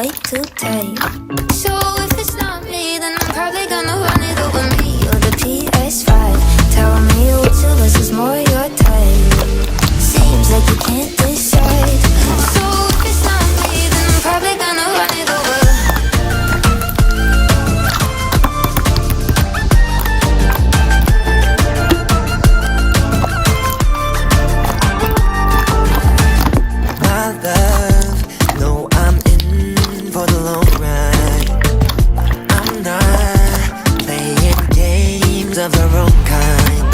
like to take. So if it's not me, then I'm probably gonna run it over me or the PS5. Tell me which of us is more your type. Seems like you can't decide. So if it's not me, then I'm probably gonna run it over. Of the wrong kind.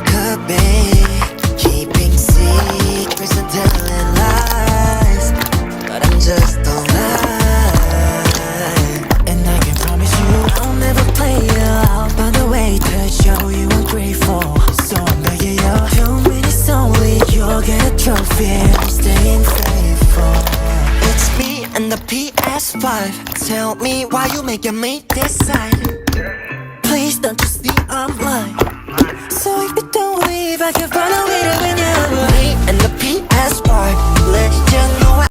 Could be keeping secrets and telling lies, but I'm just alive. And I can promise you I'll never play you out. Find a way to show you I'm grateful. So I'm begging you, 2 minutes only, you'll get a trophy. I'm staying faithful. It's me and the PS5. Tell me why you making me decide. Please don't you see I'm blind. So if you don't leave, I can run away.